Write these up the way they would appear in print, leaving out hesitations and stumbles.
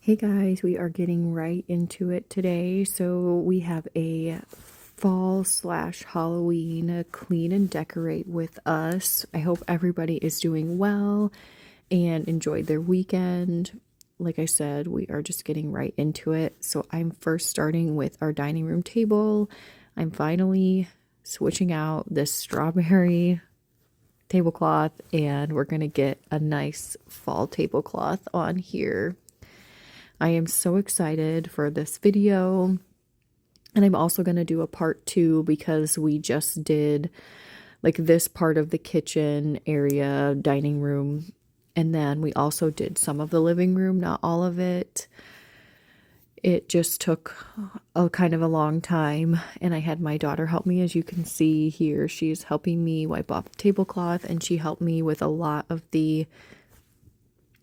Hey guys, we are getting right into it today. So we have a fall slash Halloween clean and decorate with us. I hope everybody is doing well and enjoyed their weekend. Like I said, we are just getting right into it. So I'm first starting with our dining room table. I'm finally switching out this strawberry tablecloth and we're going to get a nice fall tablecloth on here. I am so excited for this video, and I'm also going to do a part 2 because we just did like this part of the kitchen area, dining room, and then we also did some of the living room, not all of it. It just took a kind of a long time, and I had my daughter help me. As you can see here, she's helping me wipe off the tablecloth, and she helped me with a lot of the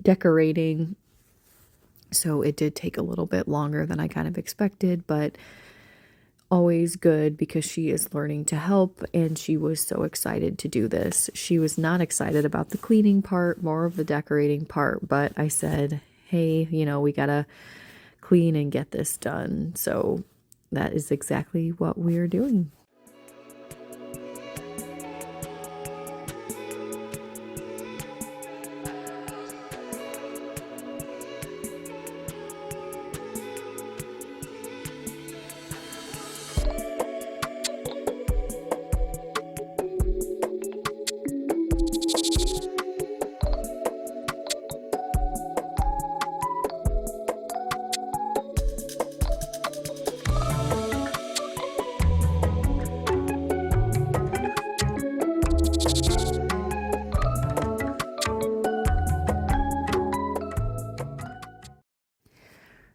decorating. So it did take a little bit longer than I kind of expected, but always good because she is learning to help, and she was so excited to do this. She was not excited about the cleaning part, more of the decorating part, but I said, hey, we gotta clean and get this done. So that is exactly what we're doing.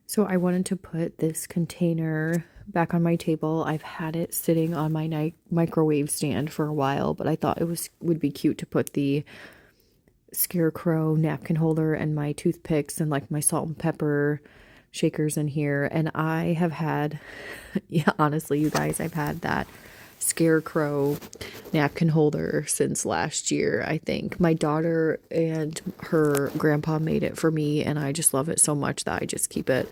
So I wanted to put this container back on my table. I've had it sitting on my microwave stand for a while, but I thought it would be cute to put the scarecrow napkin holder and my toothpicks and like my salt and pepper shakers in here. And I have had, yeah, honestly, you guys, I've had that scarecrow napkin holder since last year. I think my daughter and her grandpa made it for me, and I just love it so much that I just keep it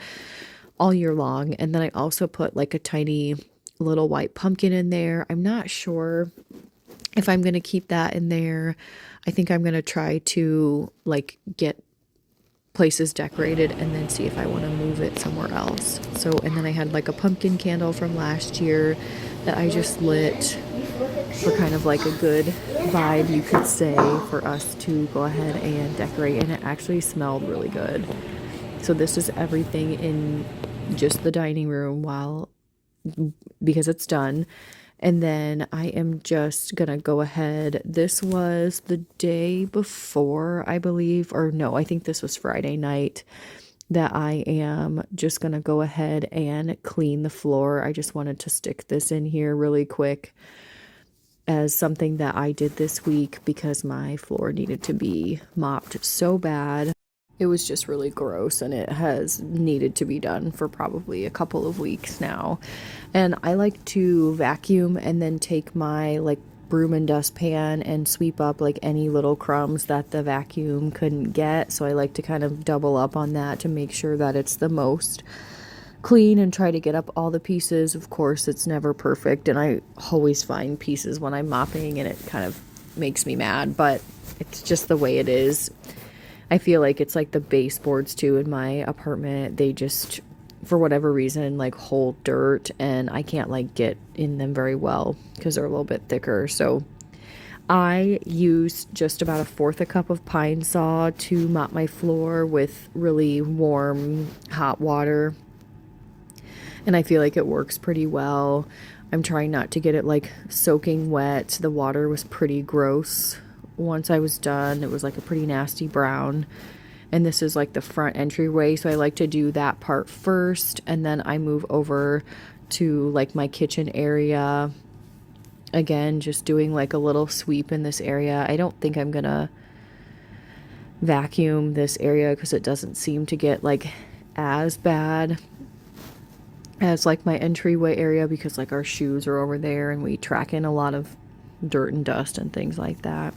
all year long. And then I also put like a tiny little white pumpkin in there. I'm not sure if I'm going to keep that in there. I think I'm going to try to like get places decorated and then see if I want to move it somewhere else. So, and then I had like a pumpkin candle from last year that I just lit for kind of like a good vibe, you could say, for us to go ahead and decorate, and it actually smelled really good. So this is everything in just the dining room because it's done. And then I am just gonna go ahead. This was the day before, I believe, or no, I think this was Friday night, that I am just gonna go ahead and clean the floor. I just wanted to stick this in here really quick as something that I did this week because my floor needed to be mopped so bad. It was just really gross, and it has needed to be done for probably a couple of weeks now. And I like to vacuum and then take my like broom and dustpan and sweep up like any little crumbs that the vacuum couldn't get. So I like to kind of double up on that to make sure that it's the most clean and try to get up all the pieces. Of course, it's never perfect, and I always find pieces when I'm mopping, and it kind of makes me mad, but it's just the way it is. I feel like it's like the baseboards too in my apartment. They just, for whatever reason, like hold dirt, and I can't like get in them very well because they're a little bit thicker. So I use just about 1/4 cup of Pine Sol to mop my floor with really warm hot water. And I feel like it works pretty well. I'm trying not to get it like soaking wet. The water was pretty gross. Once I was done, it was like a pretty nasty brown, and this is like the front entryway, so I like to do that part first, and then I move over to like my kitchen area. Again, just doing like a little sweep in this area. I don't think I'm gonna vacuum this area because it doesn't seem to get like as bad as like my entryway area, because like our shoes are over there and we track in a lot of dirt and dust and things like that.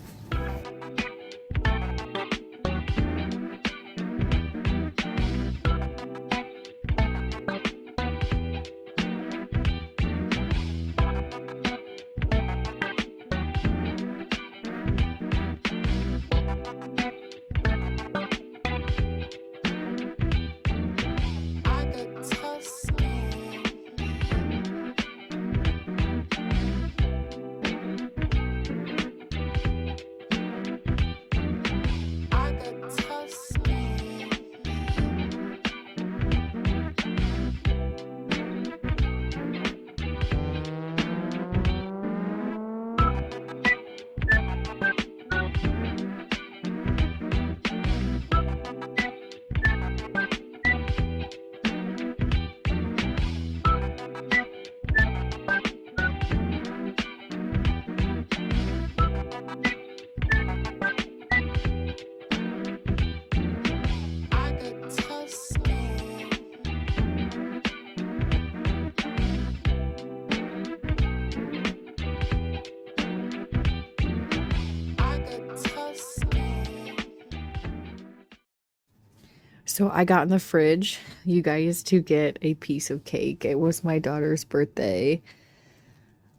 So I got in the fridge, you guys, to get a piece of cake. It was my daughter's birthday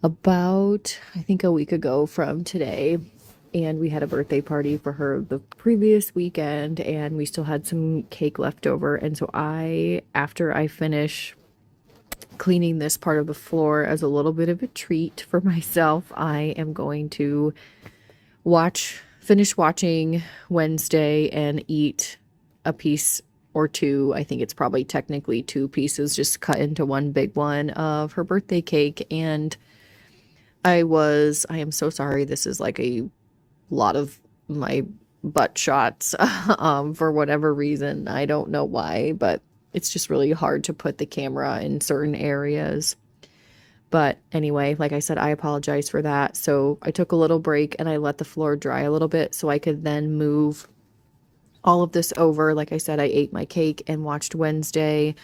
about, I think, a week ago from today. And we had a birthday party for her the previous weekend, and we still had some cake left over. And so after I finish cleaning this part of the floor as a little bit of a treat for myself, I am going to finish watching Wednesday and eat a piece or two. I think it's probably technically two pieces just cut into one big one of her birthday cake. And I am so sorry. This is like a lot of my butt shots for whatever reason. I don't know why, but it's just really hard to put the camera in certain areas. But anyway, like I said, I apologize for that. So I took a little break and I let the floor dry a little bit so I could then move all of this over. Like I said, I ate my cake and watched Wednesday.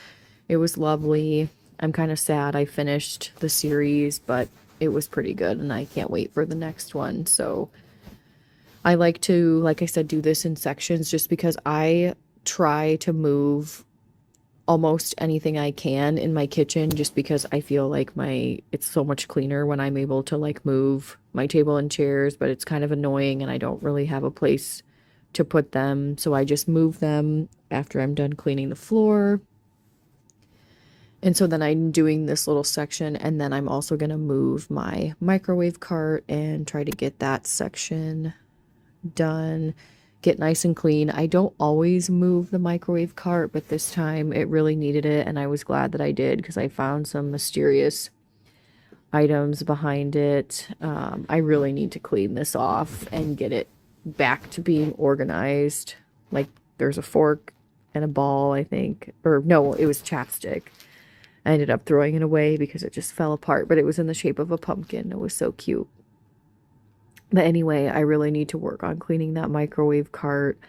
It was lovely. I'm kind of sad I finished the series, but it was pretty good and I can't wait for the next one. So I like to, like I said, do this in sections just because I try to move almost anything I can in my kitchen just because I feel like it's so much cleaner when I'm able to like move my table and chairs, but it's kind of annoying and I don't really have a place to put them. So I just move them after I'm done cleaning the floor. And so then I'm doing this little section, and then I'm also going to move my microwave cart and try to get that section done, get nice and clean. I don't always move the microwave cart, but this time it really needed it, and I was glad that I did because I found some mysterious items behind it. I really need to clean this off and get it back to being organized. Like there's a fork and a ball, I think, or no, it was chapstick. I ended up throwing it away because it just fell apart, but it was in the shape of a pumpkin. It was so cute. But anyway, I really need to work on cleaning that microwave cart.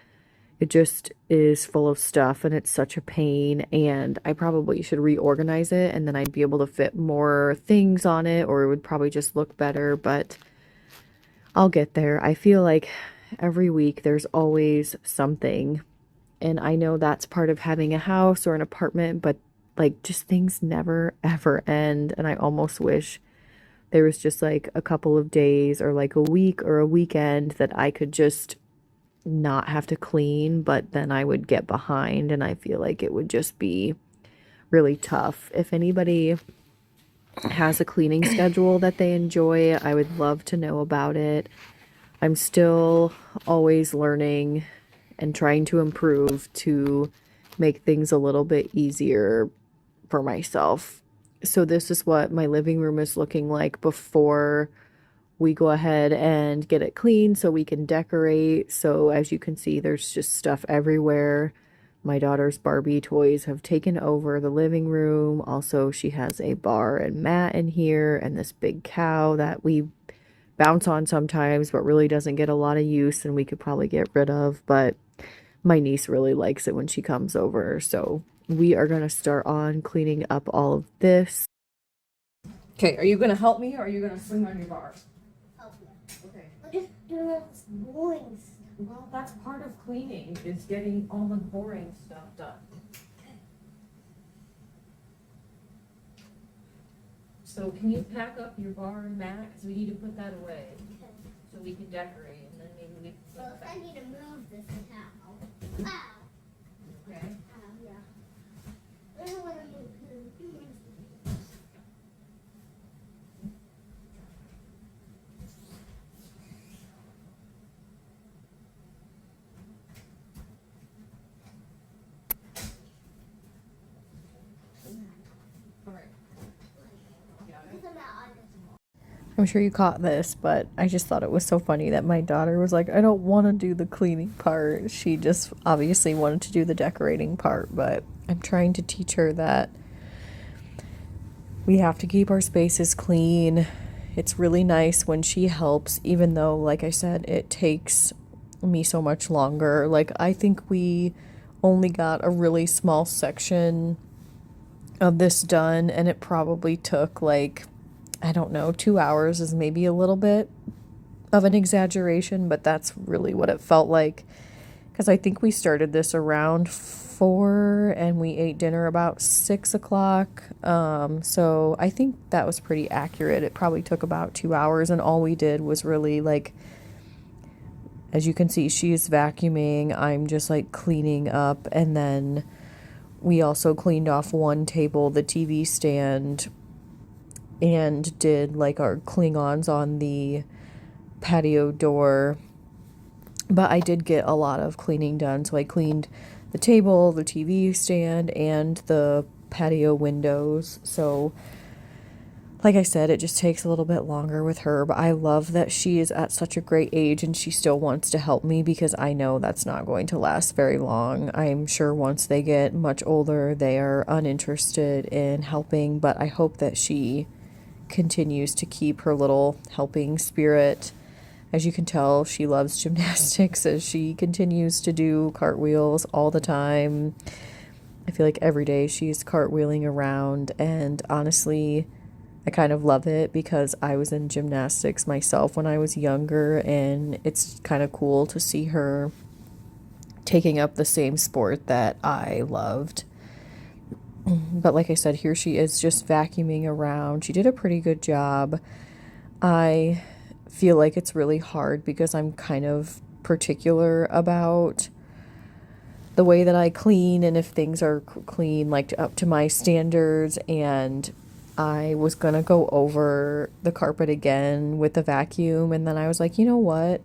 It just is full of stuff and it's such a pain, and I probably should reorganize it and then I'd be able to fit more things on it, or it would probably just look better, but I'll get there. I feel like every week there's always something, and I know that's part of having a house or an apartment, but like just things never ever end, and I almost wish there was just like a couple of days or like a week or a weekend that I could just not have to clean, but then I would get behind and I feel like it would just be really tough. If anybody has a cleaning schedule that they enjoy, I would love to know about it. I'm still always learning and trying to improve to make things a little bit easier for myself. So this is what my living room is looking like before we go ahead and get it clean so we can decorate. So as you can see, there's just stuff everywhere. My daughter's Barbie toys have taken over the living room. Also, she has a bar and mat in here and this big cow that we bounce on sometimes, but really doesn't get a lot of use and we could probably get rid of. But my niece really likes it when she comes over. So we are going to start on cleaning up all of this. Okay, are you going to help me or are you going to swing on your bar? Help me. Okay. We're just doing all this boring stuff. Well, that's part of cleaning, is getting all the boring stuff done. So can you pack up your bar and mat? Because we need to put that away so we can decorate, and then maybe we can... Well, if I need to move this now. Ow. Okay. Yeah. I don't want to move. All right. I'm I'm sure you caught this, but I just thought it was so funny that my daughter was like, I don't want to do the cleaning part. She just obviously wanted to do the decorating part, but I'm trying to teach her that we have to keep our spaces clean. It's really nice when she helps, even though, like I said, it takes me so much longer. Like, I think we only got a really small section of this done, and it probably took like, I don't know, 2 hours is maybe a little bit of an exaggeration, but that's really what it felt like, because I think we started this around 4 and we ate dinner about 6 o'clock. So I think that was pretty accurate. It probably took about 2 hours, and all we did was really like, as you can see, she's vacuuming. I'm just like cleaning up, and then we also cleaned off one table, the TV stand, and did like our Klingons on the patio door. But I did get a lot of cleaning done. So I cleaned the table, the TV stand, and the patio windows. So, like I said, it just takes a little bit longer with her. But I love that she is at such a great age and she still wants to help me, because I know that's not going to last very long. I'm sure once they get much older, they are uninterested in helping. But I hope that she continues to keep her little helping spirit. As you can tell, she loves gymnastics as she continues to do cartwheels all the time. I feel like every day she's cartwheeling around, and honestly, I kind of love it because I was in gymnastics myself when I was younger, and it's kind of cool to see her taking up the same sport that I loved. But like I said, here she is just vacuuming around. She did a pretty good job. I feel like it's really hard because I'm kind of particular about the way that I clean and if things are clean, like up to my standards. And I was gonna go over the carpet again with the vacuum, and then I was like, you know what?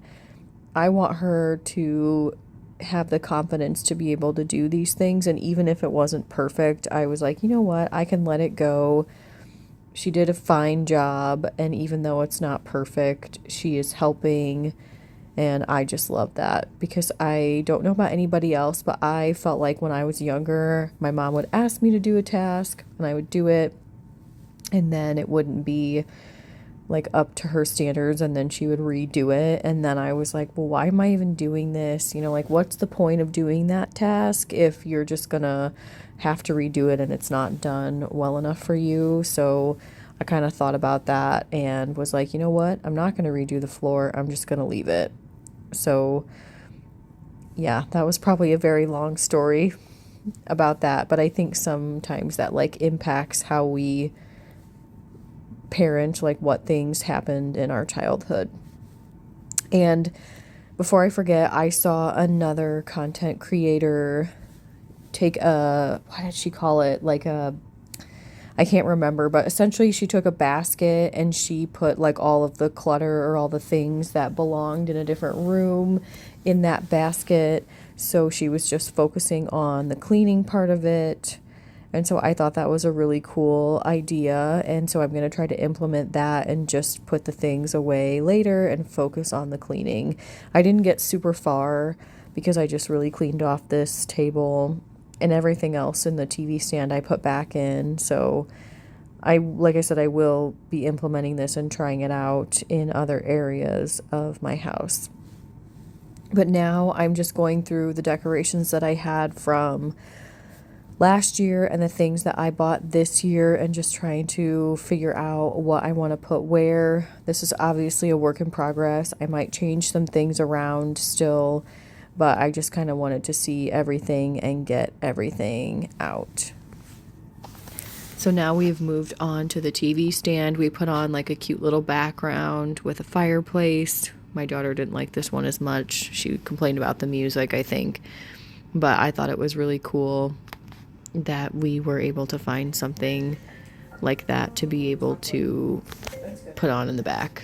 I want her to have the confidence to be able to do these things. And even if it wasn't perfect, I was like, you know what? I can let it go. She did a fine job, and even though it's not perfect, she is helping, and I just love that, because I don't know about anybody else, but I felt like when I was younger, my mom would ask me to do a task, and I would do it, and then it wouldn't be like up to her standards, and then she would redo it, and then I was like, well, why am I even doing this? You know, like, what's the point of doing that task if you're just gonna have to redo it and it's not done well enough for you? So I kind of thought about that and was like, you know what? I'm not gonna redo the floor. I'm just gonna leave it. So yeah, that was probably a very long story about that, but I think sometimes that like impacts how we parent, like what things happened in our childhood. And before I forget, I saw another content creator take a, what did she call it? Like a, I can't remember, but essentially she took a basket and she put like all of the clutter or all the things that belonged in a different room in that basket. So she was just focusing on the cleaning part of it. And so I thought that was a really cool idea. And so I'm going to try to implement that and just put the things away later and focus on the cleaning. I didn't get super far because I just really cleaned off this table, and everything else in the TV stand I put back in. So like I said, I will be implementing this and trying it out in other areas of my house. But now I'm just going through the decorations that I had from last year and the things that I bought this year, and just trying to figure out what I want to put where. This is obviously a work in progress. I might change some things around still, but I just kind of wanted to see everything and get everything out. So now we've moved on to the TV stand. We put on like a cute little background with a fireplace. My daughter didn't like this one as much. She complained about the music, I think. But I thought it was really cool that we were able to find something like that to be able to put on in the back.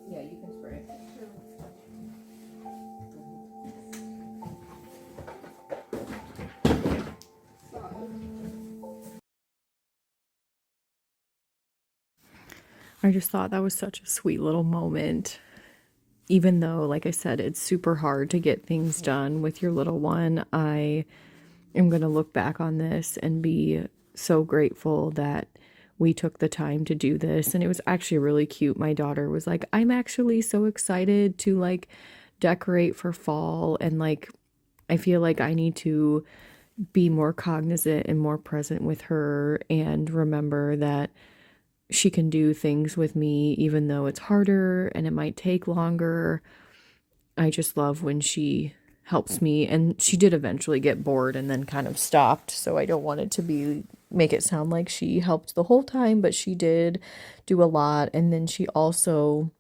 Yeah, you can spray it. I just thought that was such a sweet little moment. Even though, like I said, it's super hard to get things done with your little one, I am going to look back on this and be so grateful that we took the time to do this, and it was actually really cute. My daughter was like, I'm actually so excited to like decorate for fall, and like I feel like I need to be more cognizant and more present with her and remember that she can do things with me even though it's harder and it might take longer. I just love when she helps me, and she did eventually get bored and then kind of stopped, so I don't want it to be make it sound like she helped the whole time, but she did do a lot. And then she also,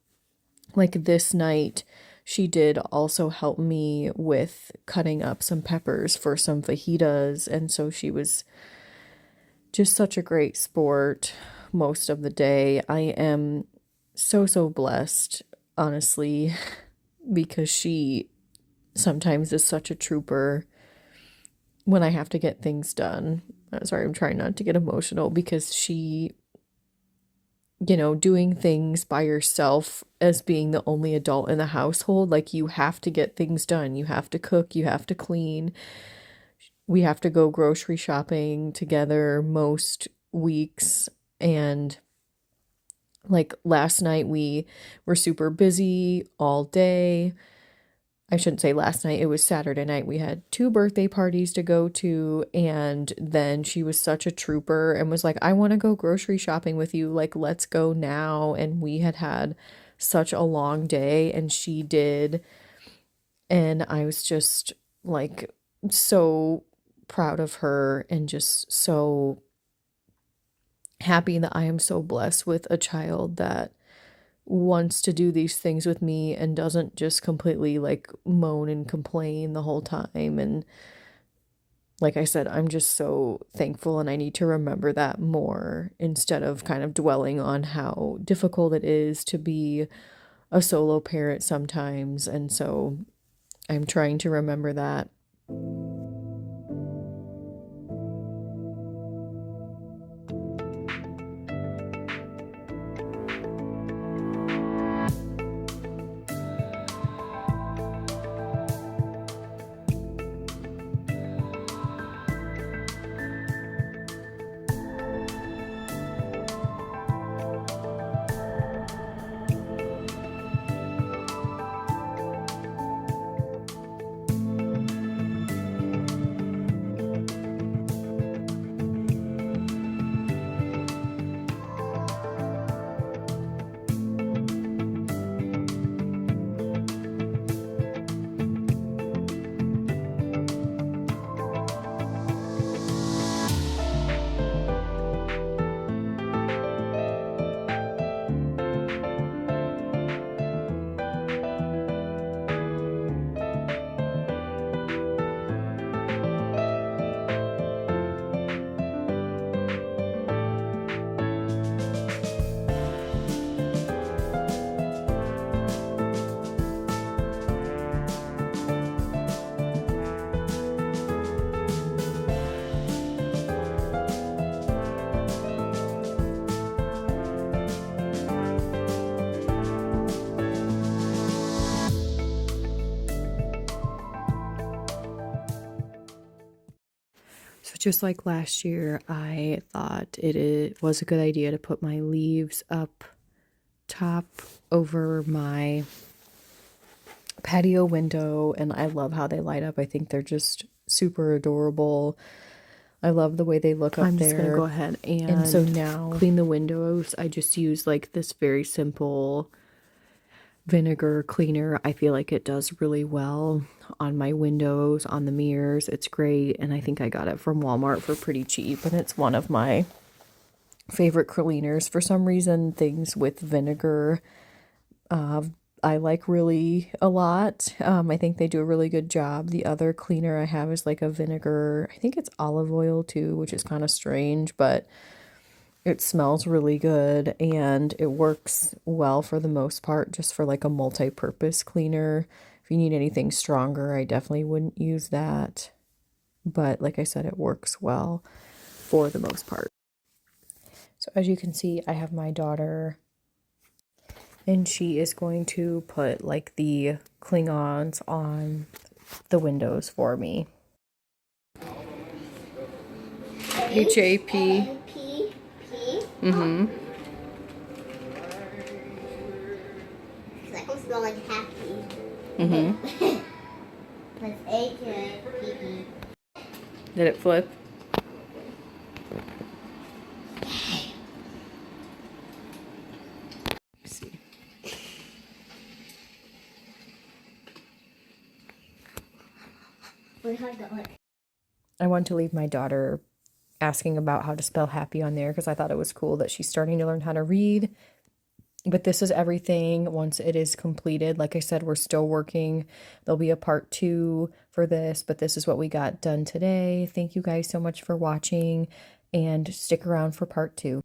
like this night, she did also help me with cutting up some peppers for some fajitas, and so she was just such a great sport most of the day. I am so blessed, honestly, because she sometimes is such a trooper when I have to get things done. Sorry, I'm trying not to get emotional because she, doing things by yourself as being the only adult in the household, like you have to get things done. You have to cook, you have to clean. We have to go grocery shopping together most weeks. And like last night, we were super busy all day. I shouldn't say last night, it was Saturday night. We had 2 birthday parties to go to, and then she was such a trooper and was like, I want to go grocery shopping with you. Like, let's go now. And we had such a long day, and she did. And I was just like so proud of her and just so happy that I am so blessed with a child that wants to do these things with me and doesn't just completely like moan and complain the whole time. And like I said, I'm just so thankful, and I need to remember that more instead of kind of dwelling on how difficult it is to be a solo parent sometimes. And so I'm trying to remember that. So just like last year, I thought it was a good idea to put my leaves up top over my patio window, and I love how they light up. I think they're just super adorable. I love the way they look up there. I'm just gonna go ahead and so now clean the windows. I just use like this very simple vinegar cleaner. I feel like it does really well on my windows, on the mirrors. It's great, and I think I got it from Walmart for pretty cheap, and it's one of my favorite cleaners. For some reason, things with vinegar I like really a lot. I think they do a really good job. The other cleaner I have is like a vinegar, I think it's olive oil too, which is kind of strange, but it smells really good and it works well for the most part, just for like a multi-purpose cleaner. If you need anything stronger, I definitely wouldn't use that. But like I said, it works well for the most part. So as you can see, I have my daughter, and she is going to put like the Klingons on the windows for me. Hey, JP. P. Mm-hmm. That one's spelling happy. Mm-hmm. That's A-K-E-E. Did it flip? Let's see. Wait, how's that look? I want to leave my daughter asking about how to spell happy on there because I thought it was cool that she's starting to learn how to read. But this is everything once it is completed. Like I said, we're still working. There'll be a part 2 for this, but this is what we got done today. Thank you guys so much for watching and stick around for part 2.